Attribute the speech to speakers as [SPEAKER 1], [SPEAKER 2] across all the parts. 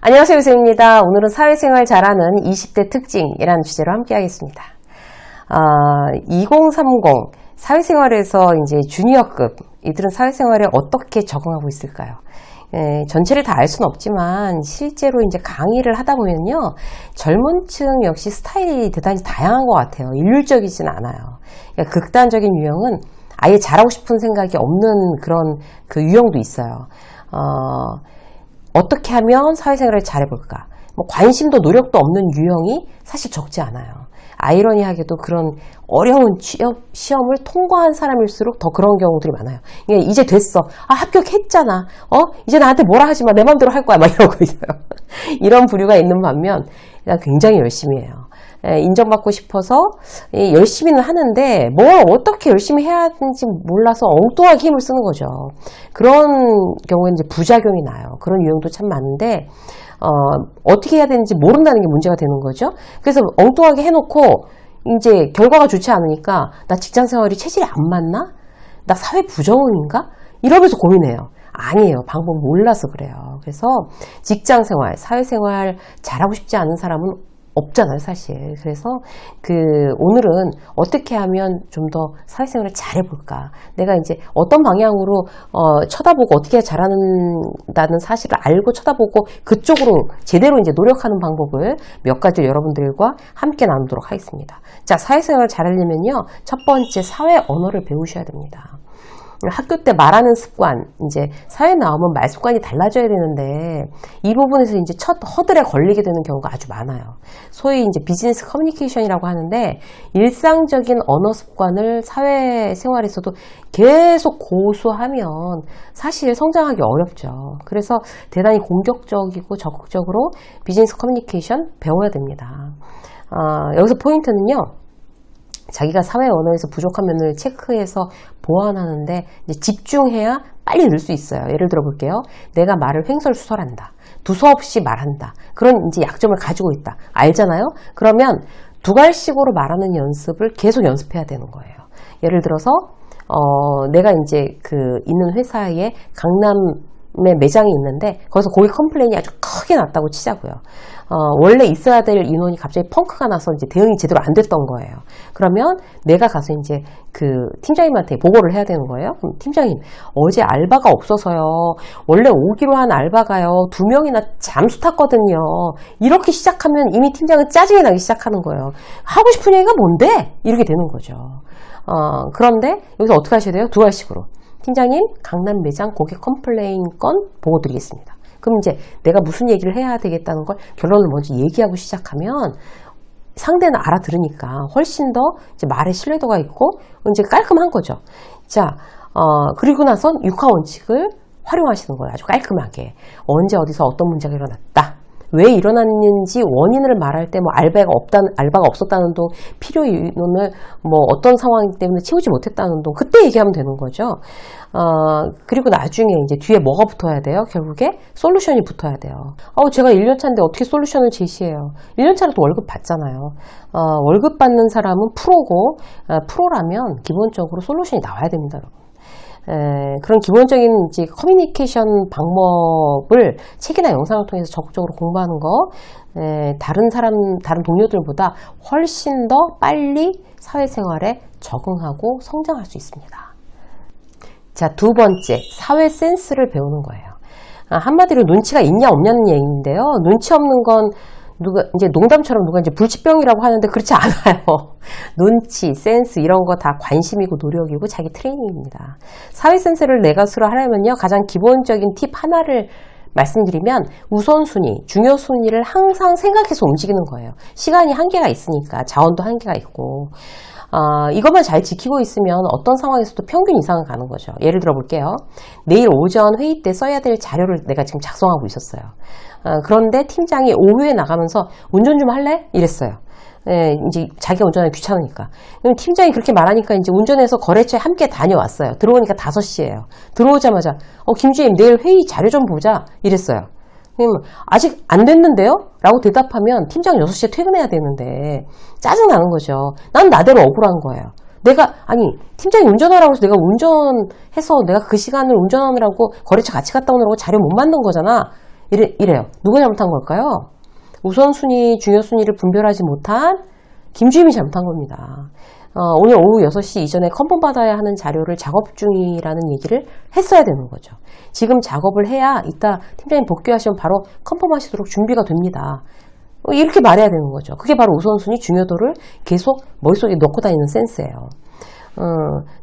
[SPEAKER 1] 안녕하세요, 유쌤입니다. 오늘은 사회생활 잘하는 20대 특징이라는 주제로 함께 하겠습니다. 2030 사회생활에서 이제 주니어급 이들은 사회생활에 어떻게 적응하고 있을까요? 전체를 다 알 수는 없지만 실제로 이제 강의를 하다 보면요, 젊은 층 역시 스타일이 대단히 다양한 것 같아요. 일률적이진 않아요. 그러니까 극단적인 유형은 아예 잘하고 싶은 생각이 없는 그런 그 유형도 있어요. 어떻게 하면 사회생활을 잘해볼까? 관심도 노력도 없는 유형이 사실 적지 않아요. 아이러니하게도 그런 어려운 시험을 통과한 사람일수록 더 그런 경우들이 많아요. 이제 됐어. 합격했잖아. 이제 나한테 뭐라 하지 마. 내 맘대로 할 거야. 막 이러고 있어요. 이런 부류가 있는 반면 굉장히 열심히 해요. 인정받고 싶어서 열심히는 하는데 뭘 어떻게 열심히 해야 하는지 몰라서 엉뚱하게 힘을 쓰는 거죠. 그런 경우에는 이제 부작용이 나요. 그런 유형도 참 많은데 어떻게 해야 되는지 모른다는 게 문제가 되는 거죠. 그래서 엉뚱하게 해놓고 이제 결과가 좋지 않으니까 나 직장생활이 체질이 안 맞나? 나 사회 부적응인가? 이러면서 고민해요. 아니에요. 방법 몰라서 그래요. 그래서 직장생활, 사회생활 잘하고 싶지 않은 사람은 없잖아요, 사실. 그래서 오늘은 어떻게 하면 좀 더 사회생활을 잘해볼까? 내가 이제 어떤 방향으로 쳐다보고 어떻게 잘하는다는 사실을 알고 쳐다보고 그쪽으로 제대로 이제 노력하는 방법을 몇 가지를 여러분들과 함께 나누도록 하겠습니다. 자, 사회생활을 잘하려면요, 첫 번째 사회 언어를 배우셔야 됩니다. 학교 때 말하는 습관, 이제 사회에 나오면 말 습관이 달라져야 되는데 이 부분에서 이제 첫 허들에 걸리게 되는 경우가 아주 많아요. 소위 이제 비즈니스 커뮤니케이션이라고 하는데 일상적인 언어 습관을 사회생활에서도 계속 고수하면 사실 성장하기 어렵죠. 그래서 대단히 공격적이고 적극적으로 비즈니스 커뮤니케이션 배워야 됩니다. 여기서 포인트는요, 자기가 사회 언어에서 부족한 면을 체크해서 보완하는데 이제 집중해야 빨리 늘 수 있어요. 예를 들어 볼게요. 내가 말을 횡설수설한다. 두서없이 말한다. 그런 이제 약점을 가지고 있다. 알잖아요? 그러면 두 갈씩으로 말하는 연습을 계속 연습해야 되는 거예요. 예를 들어서 내가 이제 있는 회사에 강남에 매장이 있는데 거기서 고객 컴플레인이 아주 크게 났다고 치자고요. 원래 있어야 될 인원이 갑자기 펑크가 나서 이제 대응이 제대로 안 됐던 거예요. 그러면 내가 가서 이제 팀장님한테 보고를 해야 되는 거예요. 그럼 팀장님, 어제 알바가 없어서요. 원래 오기로 한 알바가요. 2명이나 잠수 탔거든요. 이렇게 시작하면 이미 팀장은 짜증이 나기 시작하는 거예요. 하고 싶은 얘기가 뭔데? 이렇게 되는 거죠. 그런데 여기서 어떻게 하셔야 돼요? 두 가지식으로. 팀장님, 강남 매장 고객 컴플레인 건 보고 드리겠습니다. 그럼 이제 내가 무슨 얘기를 해야 되겠다는 걸 결론을 먼저 얘기하고 시작하면 상대는 알아들으니까 훨씬 더 이제 말의 신뢰도가 있고 이제 깔끔한 거죠. 자, 그리고 나선 육하 원칙을 활용하시는 거예요. 아주 깔끔하게. 언제 어디서 어떤 문제가 일어났다. 왜 일어났는지 원인을 말할 때 알바가 없었다는 동, 필요 인원을 어떤 상황 때문에 채우지 못했다는 동, 그때 얘기하면 되는 거죠. 그리고 나중에 이제 뒤에 뭐가 붙어야 돼요? 결국에 솔루션이 붙어야 돼요. 제가 1년 차인데 어떻게 솔루션을 제시해요? 1년 차라도 월급 받잖아요. 월급 받는 사람은 프로고, 프로라면 기본적으로 솔루션이 나와야 됩니다, 여러분. 그런 기본적인 이제 커뮤니케이션 방법을 책이나 영상을 통해서 적극적으로 공부하는 거, 다른 동료들보다 훨씬 더 빨리 사회생활에 적응하고 성장할 수 있습니다. 자, 두 번째, 사회 센스를 배우는 거예요. 한마디로 눈치가 있냐 없냐는 얘기인데요. 눈치 없는 건 이제 농담처럼 누가 이제 불치병이라고 하는데 그렇지 않아요. 눈치, 센스 이런 거 다 관심이고 노력이고 자기 트레이닝입니다. 사회 센스를 내 것으로 하려면요, 가장 기본적인 팁 하나를 말씀드리면 우선순위, 중요순위를 항상 생각해서 움직이는 거예요. 시간이 한계가 있으니까, 자원도 한계가 있고 이것만 잘 지키고 있으면 어떤 상황에서도 평균 이상은 가는 거죠. 예를 들어 볼게요. 내일 오전 회의 때 써야 될 자료를 내가 지금 작성하고 있었어요. 그런데 팀장이 오후에 나가면서 운전 좀 할래? 이랬어요. 이제 자기가 운전하기 귀찮으니까. 팀장이 그렇게 말하니까 이제 운전해서 거래처에 함께 다녀왔어요. 들어오니까 5시예요. 들어오자마자 김주임 내일 회의 자료 좀 보자 이랬어요. 아직 안 됐는데요? 라고 대답하면 팀장 6시에 퇴근해야 되는데 짜증나는 거죠. 난 나대로 억울한 거예요. 팀장이 운전하라고 해서 내가 운전해서 내가 그 시간을 운전하느라고 거래처 같이 갔다 오느라고 자료 못 만든 거잖아. 이래요. 누가 잘못한 걸까요? 우선순위, 중요순위를 분별하지 못한 김주임이 잘못한 겁니다. 오늘 오후 6시 이전에 컨펌 받아야 하는 자료를 작업 중이라는 얘기를 했어야 되는 거죠. 지금 작업을 해야 이따 팀장님 복귀하시면 바로 컨펌 하시도록 준비가 됩니다. 이렇게 말해야 되는 거죠. 그게 바로 우선순위, 중요도를 계속 머릿속에 넣고 다니는 센스예요.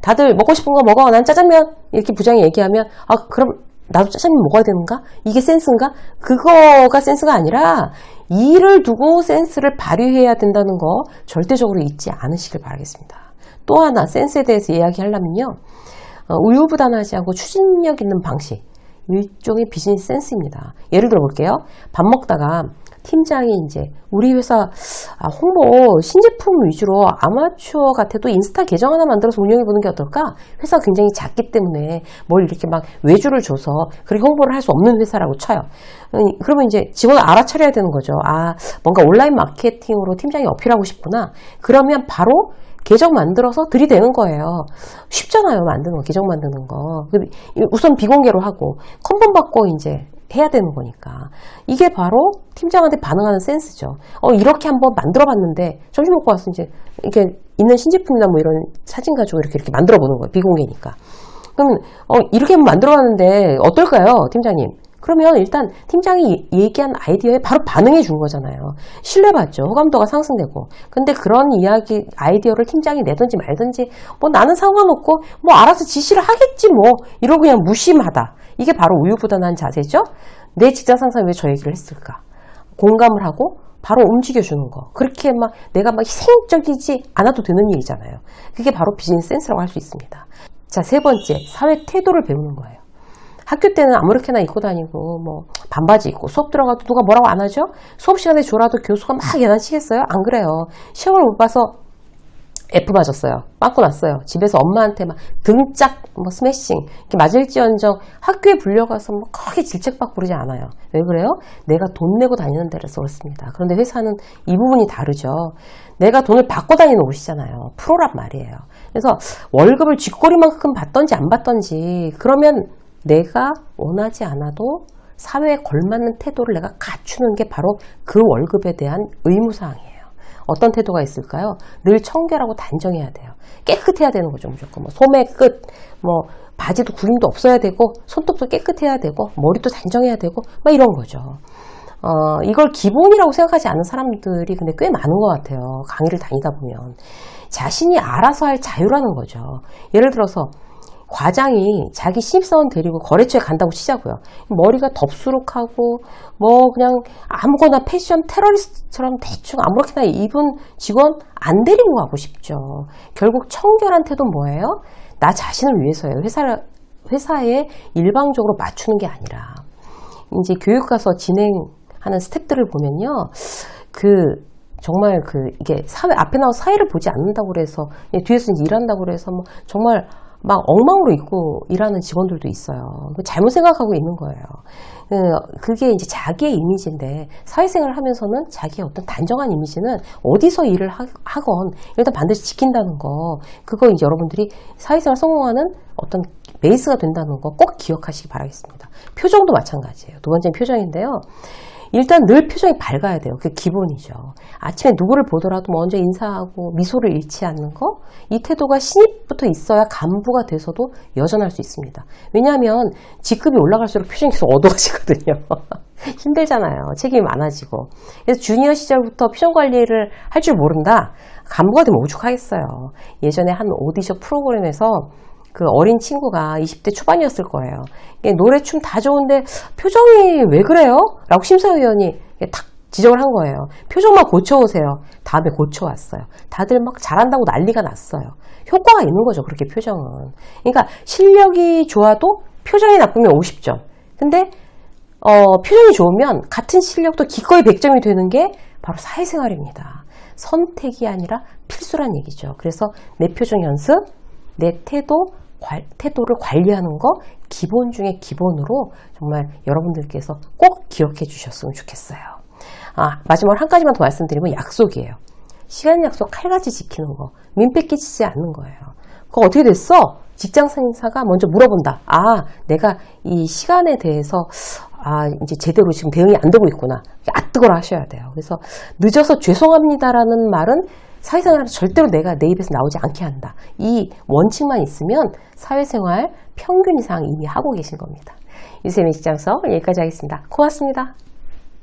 [SPEAKER 1] 다들 먹고 싶은 거 먹어. 난 짜장면. 이렇게 부장이 얘기하면 그럼 나도 짜장면 먹어야 되는가? 이게 센스인가? 그거가 센스가 아니라 일을 두고 센스를 발휘해야 된다는 거 절대적으로 잊지 않으시길 바라겠습니다. 또 하나 센스에 대해서 이야기하려면요. 우유부단하지 않고 추진력 있는 방식. 일종의 비즈니스 센스입니다. 예를 들어 볼게요. 밥 먹다가 팀장이 이제 우리 회사 홍보 신제품 위주로 아마추어 같아도 인스타 계정 하나 만들어서 운영해보는 게 어떨까? 회사가 굉장히 작기 때문에 뭘 이렇게 막 외주를 줘서 그렇게 홍보를 할 수 없는 회사라고 쳐요. 그러면 이제 직원을 알아차려야 되는 거죠. 뭔가 온라인 마케팅으로 팀장이 어필하고 싶구나. 그러면 바로 계정 만들어서 들이대는 거예요. 쉽잖아요, 만드는 거, 계정 만드는 거. 우선 비공개로 하고 컨펌 받고 이제 해야 되는 거니까. 이게 바로 팀장한테 반응하는 센스죠. 이렇게 한번 만들어 봤는데 점심 먹고 와서 이제 이렇게 있는 신제품이나 뭐 이런 사진 가지고 이렇게 만들어 보는 거예요. 비공개니까. 그러면 이렇게 한번 만들어 봤는데 어떨까요, 팀장님? 그러면 일단 팀장이 얘기한 아이디어에 바로 반응해 준 거잖아요. 신뢰받죠. 호감도가 상승되고. 근데 그런 이야기, 아이디어를 팀장이 내든지 말든지 뭐 나는 상관없고 뭐 알아서 지시를 하겠지 뭐 이러고 그냥 무심하다. 이게 바로 우유부단한 자세죠. 내 직장 상사가 왜 저 얘기를 했을까? 공감을 하고 바로 움직여주는 거. 그렇게 막 내가 막 희생적이지 않아도 되는 일이잖아요. 그게 바로 비즈니스 센스라고 할 수 있습니다. 자, 세 번째, 사회 태도를 배우는 거예요. 학교 때는 아무렇게나 입고 다니고 뭐 반바지 입고 수업 들어가도 누가 뭐라고 안 하죠? 수업 시간에 졸아도 교수가 막 야단치겠어요? 안 그래요. 시험을 못 봐서 F 맞았어요. 빵꾸 났어요. 집에서 엄마한테 막 등짝 뭐 스매싱 이렇게 맞을지언정 학교에 불려가서 뭐 크게 질책받고 그러지 않아요. 왜 그래요? 내가 돈 내고 다니는 데라서 그렇습니다. 그런데 회사는 이 부분이 다르죠. 내가 돈을 받고 다니는 옷이잖아요. 프로란 말이에요. 그래서 월급을 쥐꼬리만큼 받던지 안 받던지 그러면 내가 원하지 않아도 사회에 걸맞는 태도를 내가 갖추는 게 바로 그 월급에 대한 의무사항이에요. 어떤 태도가 있을까요? 늘 청결하고 단정해야 돼요. 깨끗해야 되는 거죠, 무조건. 뭐 소매 끝, 뭐 바지도 구김도 없어야 되고, 손톱도 깨끗해야 되고, 머리도 단정해야 되고, 막 이런 거죠. 이걸 기본이라고 생각하지 않는 사람들이 근데 꽤 많은 것 같아요. 강의를 다니다 보면. 자신이 알아서 할 자유라는 거죠. 예를 들어서 과장이 자기 신입사원 데리고 거래처에 간다고 치자고요. 머리가 덥수룩하고 뭐 그냥 아무거나 패션 테러리스트처럼 대충 아무렇게나 입은 직원 안 데리고 가고 싶죠. 결국 청결한 태도는 뭐예요? 나 자신을 위해서예요. 회사에 일방적으로 맞추는 게 아니라. 이제 교육 가서 진행하는 스태프들을 보면요. 정말 이게 앞에 나와서 사회를 보지 않는다고 그래서 뒤에서 일한다고 그래서 뭐 정말 막 엉망으로 입고 일하는 직원들도 있어요. 잘못 생각하고 있는 거예요. 그게 이제 자기의 이미지인데 사회생활을 하면서는 자기의 어떤 단정한 이미지는 어디서 일을 하건 일단 반드시 지킨다는 거. 그거 이제 여러분들이 사회생활 성공하는 어떤 베이스가 된다는 거 꼭 기억하시기 바라겠습니다. 표정도 마찬가지예요. 두 번째는 표정인데요. 일단 늘 표정이 밝아야 돼요. 그게 기본이죠. 아침에 누구를 보더라도 먼저 인사하고 미소를 잃지 않는 거, 이 태도가 신입부터 있어야 간부가 돼서도 여전할 수 있습니다. 왜냐하면 직급이 올라갈수록 표정이 계속 어두워지거든요. 힘들잖아요. 책임이 많아지고. 그래서 주니어 시절부터 표정 관리를 할 줄 모른다? 간부가 되면 오죽하겠어요. 예전에 한 오디션 프로그램에서 그 어린 친구가 20대 초반이었을 거예요. 노래, 춤 다 좋은데 표정이 왜 그래요? 라고 심사위원이 탁 지적을 한 거예요. 표정만 고쳐오세요. 다음에 고쳐왔어요. 다들 막 잘한다고 난리가 났어요. 효과가 있는 거죠. 그렇게 표정은. 그러니까 실력이 좋아도 표정이 나쁘면 50점. 근데 표정이 좋으면 같은 실력도 기꺼이 100점이 되는 게 바로 사회생활입니다. 선택이 아니라 필수란 얘기죠. 그래서 내 표정 연습, 내 태도를 관리하는 거 기본 중에 기본으로 정말 여러분들께서 꼭 기억해 주셨으면 좋겠어요. 마지막으로 한 가지만 더 말씀드리면 약속이에요. 시간 약속 칼같이 지키는 거, 민폐 끼치지 않는 거예요. 그거 어떻게 됐어? 직장 상사가 먼저 물어본다. 내가 이 시간에 대해서 아, 이제 제대로 지금 대응이 안 되고 있구나. 아뜨거라 하셔야 돼요. 그래서 늦어서 죄송합니다라는 말은 사회생활에서 절대로 내가 내 입에서 나오지 않게 한다. 이 원칙만 있으면 사회생활 평균 이상 이미 하고 계신 겁니다. 유세민 직장서 여기까지 하겠습니다. 고맙습니다.